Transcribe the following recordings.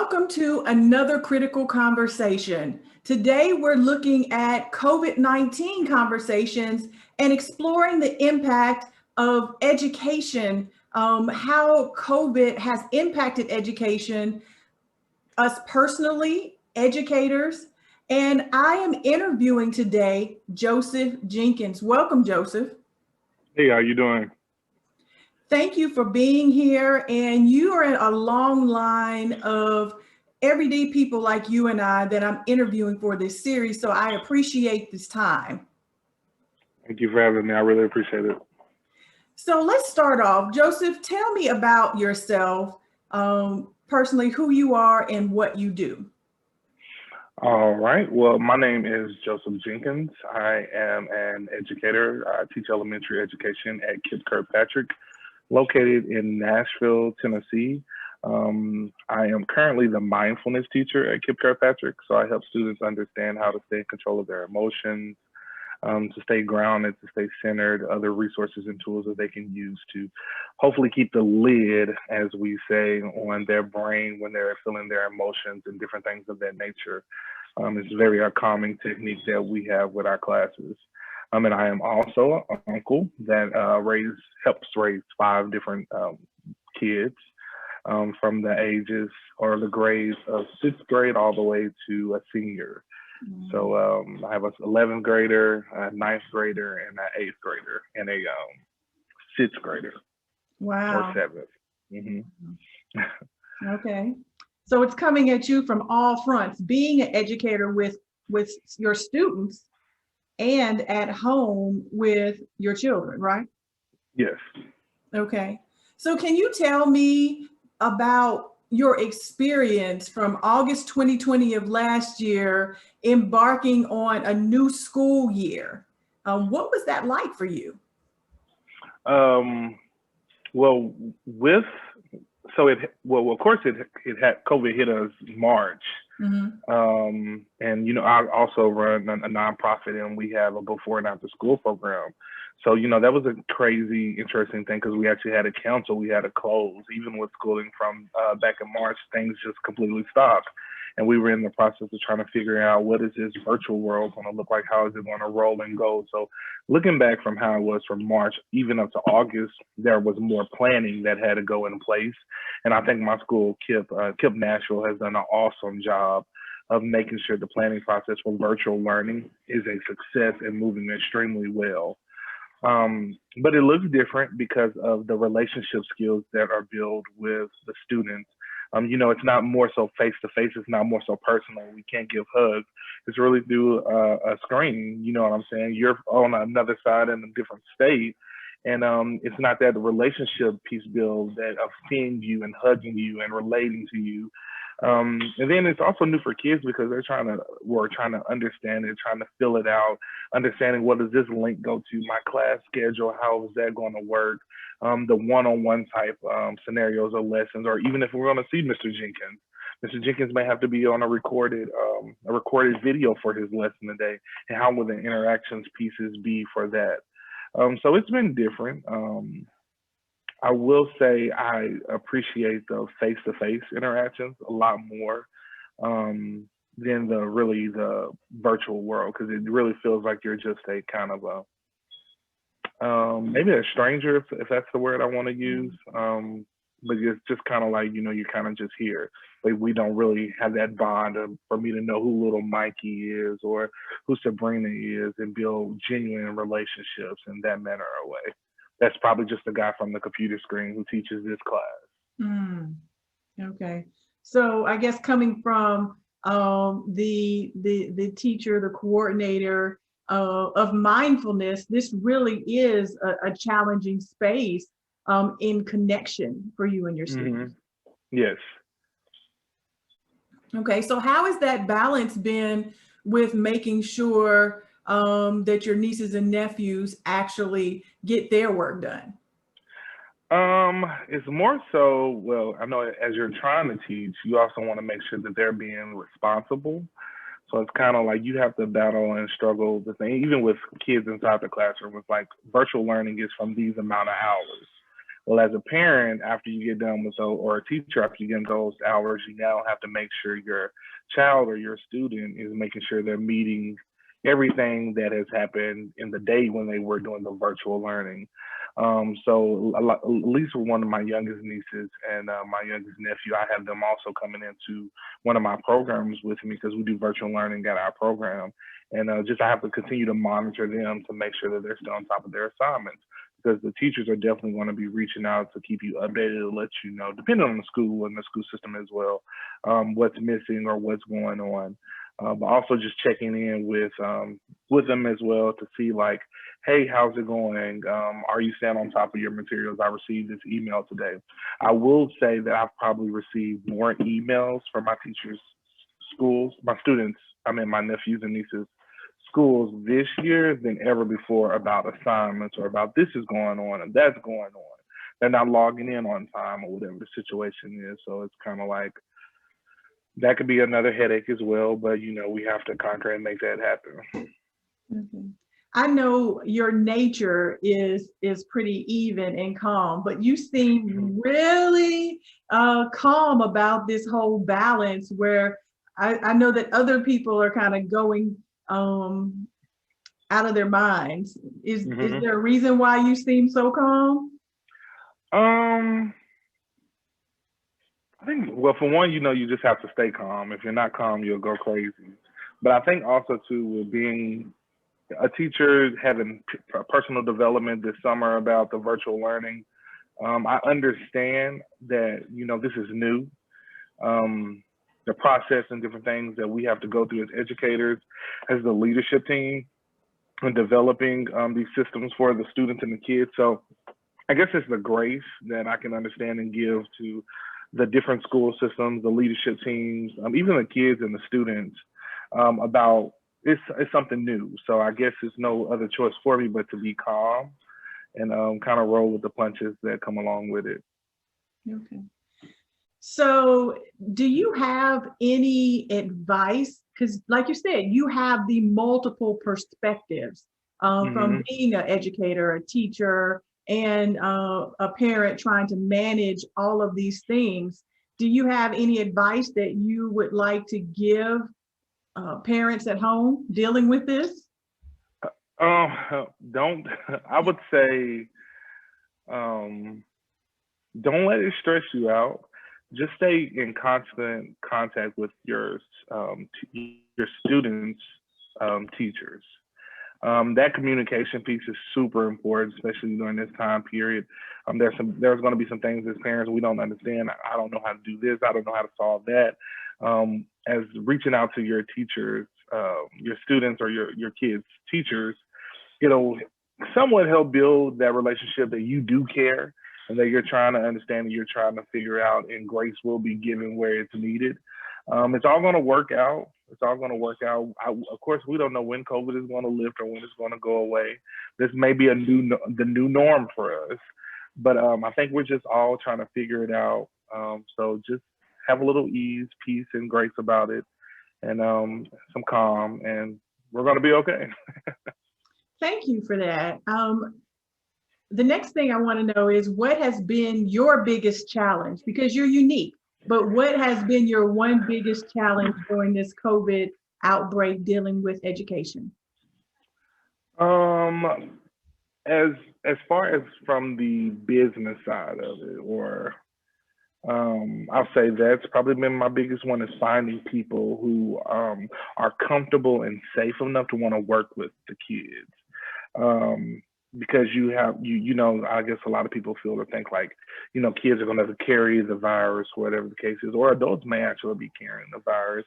Welcome to another critical conversation. Today, we're looking at COVID-19 conversations and exploring the impact of education, how COVID has impacted education, us personally, educators. And I am interviewing today Joseph Jenkins. Welcome, Joseph. Hey, how you doing? Thank you for being here. And you are in a long line of everyday people like you and I that I'm interviewing for this series. So I appreciate this time. Thank you for having me. I really appreciate it. So let's start off. Joseph, tell me about yourself, personally, who you are and what you do. All right. Well, my name is Joseph Jenkins. I am an educator. I teach elementary education at KIPP Kirkpatrick, located in Nashville, Tennessee. I am currently the mindfulness teacher at KIPP Kirkpatrick, so I help students understand how to stay in control of their emotions, to stay grounded, to stay centered, other resources and tools that they can use to hopefully keep the lid, as we say, on their brain when they're feeling their emotions and different things of that nature. It's very a calming technique that we have with our classes. And I am also an uncle that helps raise 5 different kids from the ages or the grades of 6th grade all the way to a senior. So I have an 11th grader, a 9th grader, and an 8th grader, and a 6th grader. Wow. Or 7th. Mm-hmm. Okay. So it's coming at you from all fronts, being an educator with your students and at home with your children, right? Yes. Okay. So can you tell me about your experience from August 2020 of last year, embarking on a new school year? What was that like for you? Well, of course it had COVID hit us March. Mm-hmm. And I also run a nonprofit, and we have a before and after school program. So that was a crazy, interesting thing because we actually had to cancel. We had to close, even with schooling from back in March. Things just completely stopped, and we were in the process of trying to figure out what is this virtual world going to look like? How is it going to roll and go? So, looking back from how it was from March even up to August, there was more planning that had to go in place, and I think my school, KIPP Nashville, has done an awesome job of making sure the planning process for virtual learning is a success and moving extremely well. But it looks different because of the relationship skills that are built with the students. It's not more so face-to-face, it's not more so personal. We can't give hugs. It's really through a screen, you know what I'm saying? You're on another side in a different state. And it's not that the relationship piece build that of seeing you and hugging you and relating to you. And then it's also new for kids because we're trying to understand it, trying to fill it out, understanding what does this link go to, my class schedule, how is that going to work, the one-on-one type scenarios or lessons, or even if we're going to see Mr. Jenkins. Mr. Jenkins may have to be on a recorded video for his lesson today, and how will the interactions pieces be for that? So it's been different. I will say I appreciate the face-to-face interactions a lot more than the virtual world, because it really feels like you're just a kind of maybe a stranger, if that's the word I want to use. But it's just kind of like, you're kind of just here. Like, we don't really have that bond for me to know who little Mikey is or who Sabrina is and build genuine relationships in that manner or way. That's probably just the guy from the computer screen who teaches this class. Okay. So I guess coming from the teacher, the coordinator of mindfulness, this really is a challenging space in connection for you and your students. Mm-hmm. Yes. Okay. So how has that balance been with making sure that your nieces and nephews actually get their work done? It's more so, well, I know as you're trying to teach, you also want to make sure that they're being responsible. So it's kind of like you have to battle and struggle the thing, even with kids inside the classroom. It's like virtual learning is from these amount of hours. Well, as a parent, after you get done with those, or a teacher, after you get done those hours, you now have to make sure your child or your student is making sure they're meeting everything that has happened in the day when they were doing the virtual learning. So at least with one of my youngest nieces and my youngest nephew, I have them also coming into one of my programs with me because we do virtual learning at our program. And just I have to continue to monitor them to make sure that they're still on top of their assignments, because the teachers are definitely going to be reaching out to keep you updated, to let you know, depending on the school and the school system as well, what's missing or what's going on. But also just checking in with them as well to see like, hey, how's it going? Are you staying on top of your materials? I received this email today. I will say that I've probably received more emails from my teachers' schools, my students, my nephews and nieces' schools this year than ever before about assignments or about this is going on and that's going on. They're not logging in on time or whatever the situation is. So it's kind of like, that could be another headache as well, but we have to conquer and make that happen. Mm-hmm. I know your nature is pretty even and calm, but you seem really calm about this whole balance, where I know that other people are kind of going out of their minds. Is there a reason why you seem so calm? I think, well, for one, you just have to stay calm. If you're not calm, you'll go crazy. But I think also too, with being a teacher, having personal development this summer about the virtual learning, I understand that, this is new. The process and different things that we have to go through as educators, as the leadership team, and developing these systems for the students and the kids. So I guess it's the grace that I can understand and give to the different school systems, the leadership teams, even the kids and the students, about it's something new. So I guess it's no other choice for me but to be calm and kind of roll with the punches that come along with it. Okay. So do you have any advice? Because like you said, you have the multiple perspectives from being an educator, a teacher, and a parent trying to manage all of these things. Do you have any advice that you would like to give parents at home dealing with this? I would say, don't let it stress you out. Just stay in constant contact with your students' teachers. That communication piece is super important, especially during this time period. There's going to be some things as parents we don't understand. I don't know how to do this. I don't know how to solve that. As reaching out to your teachers, your students or your kids' teachers, it'll somewhat help build that relationship that you do care and that you're trying to understand and you're trying to figure out, and grace will be given where it's needed. It's all going to work out. It's all going to work out. Of course, we don't know when COVID is going to lift or when it's going to go away. This may be the new norm for us, but I think we're just all trying to figure it out. So just have a little ease, peace, and grace about it, and some calm, and we're going to be okay. Thank you for that. The next thing I want to know is, what has been your biggest challenge? Because you're unique, but what has been your one biggest challenge during this COVID outbreak dealing with education? As far as from the business side of it, or I'll say that's probably been my biggest one, is finding people who are comfortable and safe enough to want to work with the kids. Because I guess a lot of people feel or think like, kids are going to carry the virus, whatever the case is, or adults may actually be carrying the virus.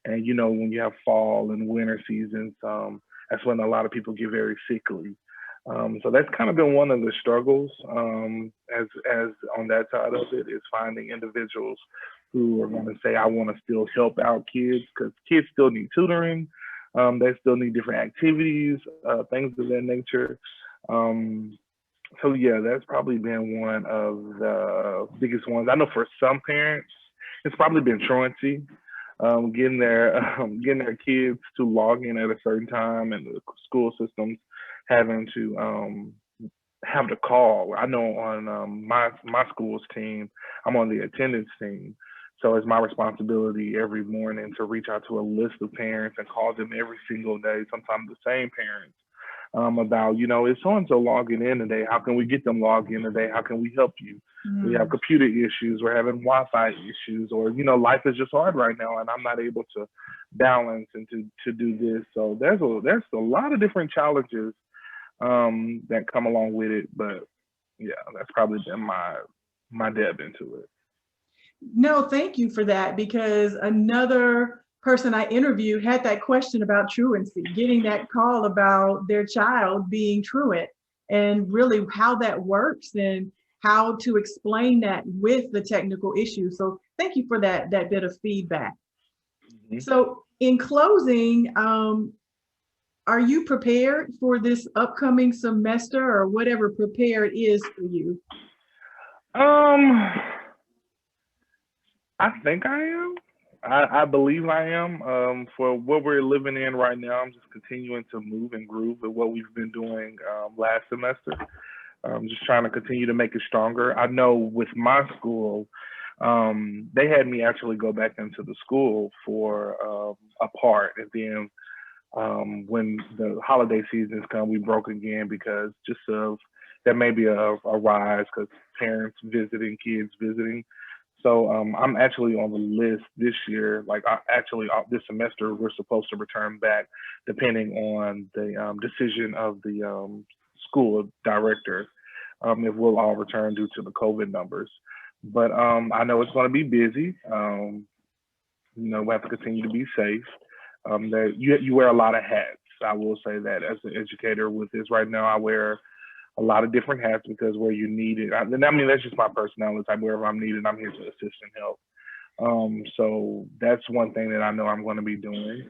And, when you have fall and winter seasons, that's when a lot of people get very sickly. So that's kind of been one of the struggles as on that side of it, is finding individuals who are going to say, I want to still help out kids, because kids still need tutoring. They still need different activities, things of that nature. So yeah, that's probably been one of the biggest ones. I know for some parents, it's probably been truancy, getting their kids to log in at a certain time, and the school systems having to have to call. I know on my school's team, I'm on the attendance team. So it's my responsibility every morning to reach out to a list of parents and call them every single day, sometimes the same parents, about, is so-and-so logging in today? How can we get them logged in today? How can we help you? We have computer issues, we're having Wi-Fi issues, or, life is just hard right now and I'm not able to balance and to do this. So there's a lot of different challenges that come along with it. But yeah, that's probably been my deb into it. No, thank you for that, because another person I interviewed had that question about truancy, getting that call about their child being truant, and really how that works and how to explain that with the technical issues. So thank you for that bit of feedback. So in closing, are you prepared for this upcoming semester, or whatever prepared is for you? I think I am. I believe I am. For what we're living in right now, I'm just continuing to move and groove with what we've been doing last semester. Just trying to continue to make it stronger. I know with my school, they had me actually go back into the school for a part, and then when the holiday seasons come, we broke again because just of there may be a rise because parents visiting, kids visiting. So I'm actually on the list this year. Like this semester, we're supposed to return back, depending on the decision of the school director, if we'll all return due to the COVID numbers. But I know it's going to be busy. We have to continue to be safe. That you wear a lot of hats. I will say that as an educator with this right now, I wear a lot of different hats because where you need it. I mean, that's just my personality. Wherever I'm needed, I'm here to assist and help. So that's one thing that I know I'm going to be doing.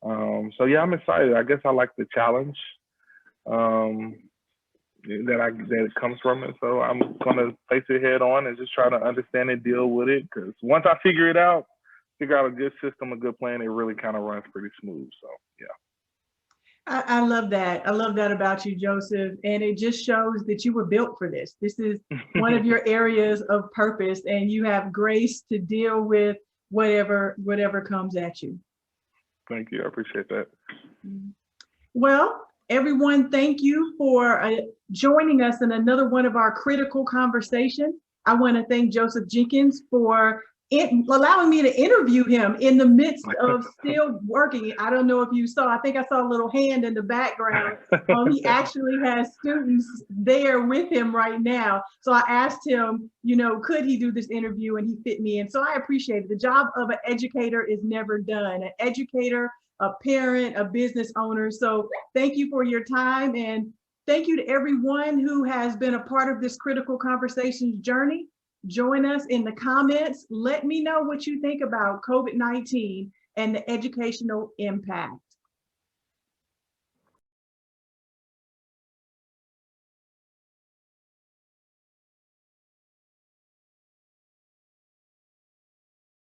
So yeah, I'm excited. I guess I like the challenge that comes from it. So I'm going to face it head on and just try to understand and deal with it. Because once I figure out a good system, a good plan, it really kind of runs pretty smooth. So yeah. I love that. I love that about you, Joseph. And it just shows that you were built for this. This is one of your areas of purpose, and you have grace to deal with whatever comes at you. Thank you. I appreciate that. Well, everyone, thank you for joining us in another one of our critical conversations. I want to thank Joseph Jenkins for allowing me to interview him in the midst of still working. I don't know if you saw, I think I saw a little hand in the background. He actually has students there with him right now. So I asked him, could he do this interview, and he fit me in. So I appreciate it. The job of an educator is never done. An educator, a parent, a business owner. So thank you for your time, and thank you to everyone who has been a part of this critical conversations journey. Join us in the comments. Let me know what you think about COVID-19 and the educational impact.